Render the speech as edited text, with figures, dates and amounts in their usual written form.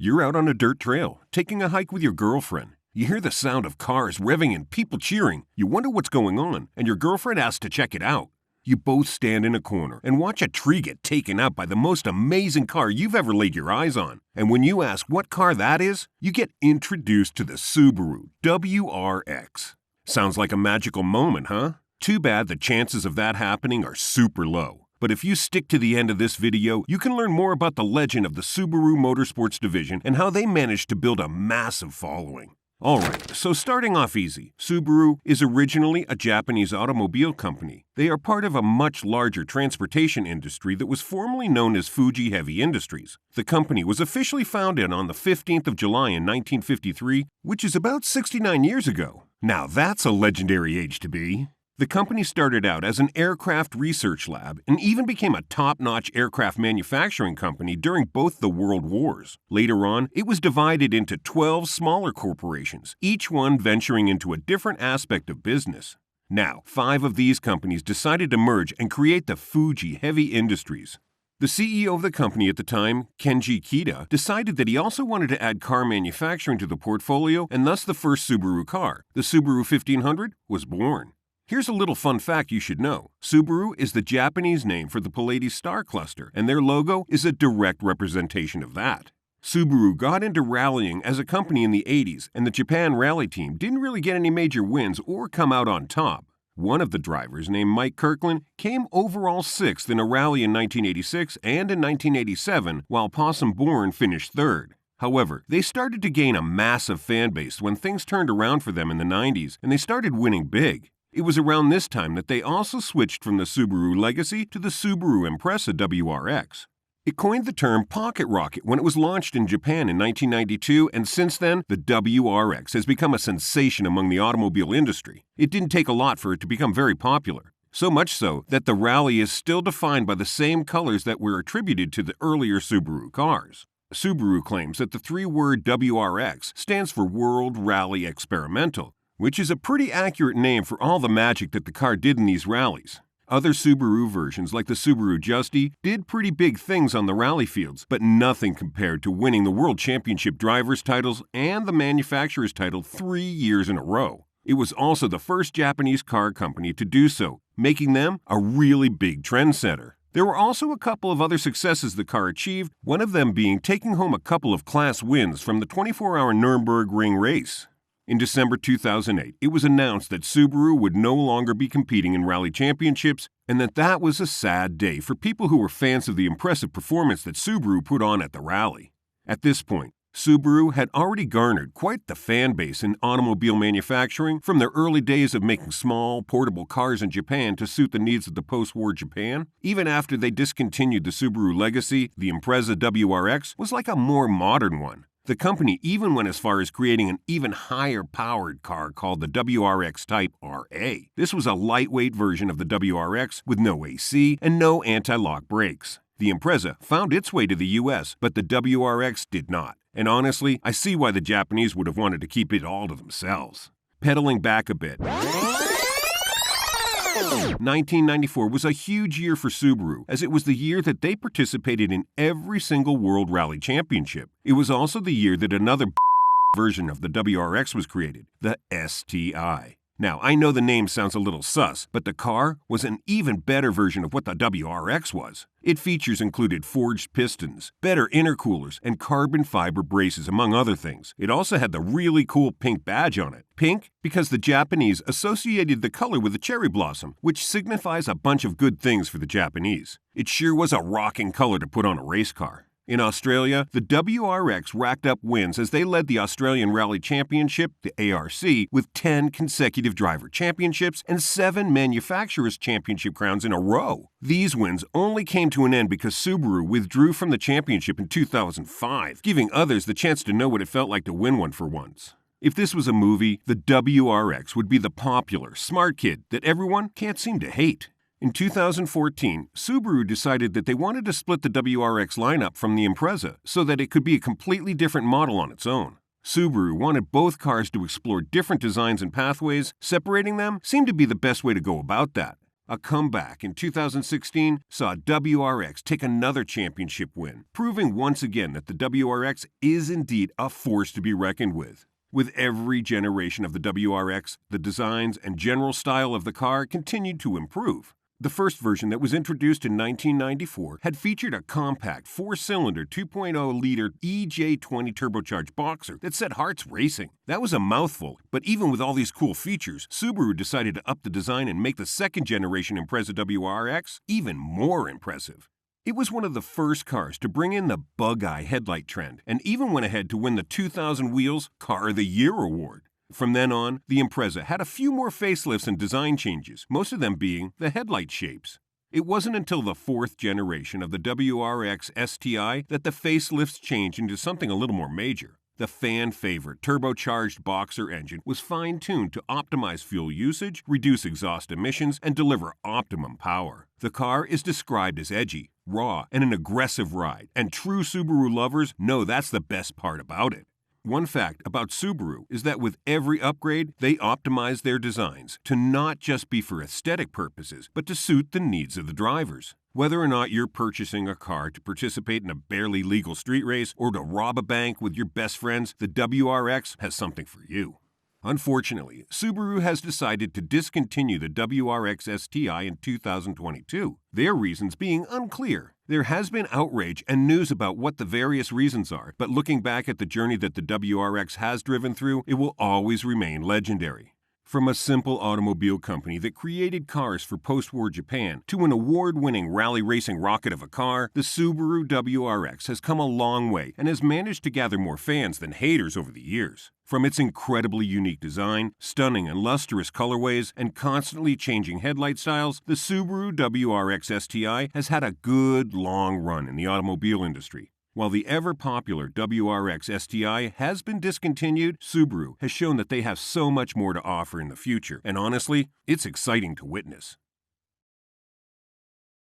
You're out on a dirt trail, taking a hike with your girlfriend. You hear the sound of cars revving and people cheering. You wonder what's going on, and your girlfriend asks to check it out. You both stand in a corner and watch a tree get taken out by the most amazing car you've ever laid your eyes on. And when you ask what car that is, you get introduced to the Subaru WRX. Sounds like a magical moment, huh? Too bad the chances of that happening are super low. But if you stick to the end of this video, you can learn more about the legend of the Subaru Motorsports division and how they managed to build a massive following. Alright, so starting off easy, Subaru is originally a Japanese automobile company. They are part of a much larger transportation industry that was formerly known as Fuji Heavy Industries. The company was officially founded on the 15th of July in 1953, which is about 69 years ago. Now that's a legendary age to be. The company started out as an aircraft research lab and even became a top-notch aircraft manufacturing company during both the World Wars. Later on, it was divided into 12 smaller corporations, each one venturing into a different aspect of business. Now, 5 of these companies decided to merge and create the Fuji Heavy Industries. The CEO of the company at the time, Kenji Kita, decided that he also wanted to add car manufacturing to the portfolio, and thus the first Subaru car, the Subaru 1500, was born. Here's a little fun fact you should know. Subaru is the Japanese name for the Pleiades star cluster, and their logo is a direct representation of that. Subaru got into rallying as a company in the 80s, and the Japan rally team didn't really get any major wins or come out on top. One of the drivers, named Mike Kirkland, came overall 6th in a rally in 1986 and in 1987, while Possum Bourne finished 3rd. However, they started to gain a massive fan base when things turned around for them in the 90s, and they started winning big. It was around this time that they also switched from the Subaru Legacy to the Subaru Impreza WRX. It coined the term pocket rocket when it was launched in Japan in 1992, and since then, the WRX has become a sensation among the automobile industry. It didn't take a lot for it to become very popular. So much so that the rally is still defined by the same colors that were attributed to the earlier Subaru cars. Subaru claims that the 3-word WRX stands for World Rally Experimental, which is a pretty accurate name for all the magic that the car did in these rallies. Other Subaru versions, like the Subaru Justy, did pretty big things on the rally fields, but nothing compared to winning the World Championship Drivers' titles and the Manufacturer's title 3 years in a row. It was also the first Japanese car company to do so, making them a really big trendsetter. There were also a couple of other successes the car achieved, one of them being taking home a couple of class wins from the 24-hour Nürburgring race. In December 2008, it was announced that Subaru would no longer be competing in rally championships, and that was a sad day for people who were fans of the impressive performance that Subaru put on at the rally. At this point, Subaru had already garnered quite the fan base in automobile manufacturing from their early days of making small, portable cars in Japan to suit the needs of the post-war Japan. Even after they discontinued the Subaru Legacy, the Impreza WRX was like a more modern one. The company even went as far as creating an even higher-powered car called the WRX Type RA. This was a lightweight version of the WRX with no AC and no anti-lock brakes. The Impreza found its way to the US, but the WRX did not. And honestly, I see why the Japanese would have wanted to keep it all to themselves. Pedaling back a bit, 1994 was a huge year for Subaru, as it was the year that they participated in every single World Rally Championship. It was also the year that another version of the WRX was created, the STI. Now, I know the name sounds a little sus, but the car was an even better version of what the WRX was. Its features included forged pistons, better intercoolers, and carbon fiber braces, among other things. It also had the really cool pink badge on it. Pink because the Japanese associated the color with a cherry blossom, which signifies a bunch of good things for the Japanese. It sure was a rocking color to put on a race car. In Australia, the WRX racked up wins as they led the Australian Rally Championship, the ARC, with 10 consecutive driver championships and 7 manufacturers' championship crowns in a row. These wins only came to an end because Subaru withdrew from the championship in 2005, giving others the chance to know what it felt like to win one for once. If this was a movie, the WRX would be the popular, smart kid that everyone can't seem to hate. In 2014, Subaru decided that they wanted to split the WRX lineup from the Impreza so that it could be a completely different model on its own. Subaru wanted both cars to explore different designs and pathways. Separating them seemed to be the best way to go about that. A comeback in 2016 saw WRX take another championship win, proving once again that the WRX is indeed a force to be reckoned with. With every generation of the WRX, the designs and general style of the car continued to improve. The first version that was introduced in 1994 had featured a compact 4-cylinder 2.0-liter EJ20 turbocharged boxer that set hearts racing. That was a mouthful, but even with all these cool features, Subaru decided to up the design and make the second-generation Impreza WRX even more impressive. It was one of the first cars to bring in the bug-eye headlight trend, and even went ahead to win the 2000 Wheels Car of the Year award. From then on, the Impreza had a few more facelifts and design changes, most of them being the headlight shapes. It wasn't until the fourth generation of the WRX STI that the facelifts changed into something a little more major. The fan-favorite turbocharged boxer engine was fine-tuned to optimize fuel usage, reduce exhaust emissions, and deliver optimum power. The car is described as edgy, raw, and an aggressive ride, and true Subaru lovers know that's the best part about it. One fact about Subaru is that with every upgrade, they optimize their designs to not just be for aesthetic purposes, but to suit the needs of the drivers. Whether or not you're purchasing a car to participate in a barely legal street race or to rob a bank with your best friends, the WRX has something for you. Unfortunately, Subaru has decided to discontinue the WRX STI in 2022, their reasons being unclear. There has been outrage and news about what the various reasons are, but looking back at the journey that the WRX has driven through, it will always remain legendary. From a simple automobile company that created cars for post-war Japan to an award-winning rally racing rocket of a car, the Subaru WRX has come a long way and has managed to gather more fans than haters over the years. From its incredibly unique design, stunning and lustrous colorways, and constantly changing headlight styles, the Subaru WRX STI has had a good long run in the automobile industry. While the ever-popular WRX STI has been discontinued, Subaru has shown that they have so much more to offer in the future, and honestly, it's exciting to witness.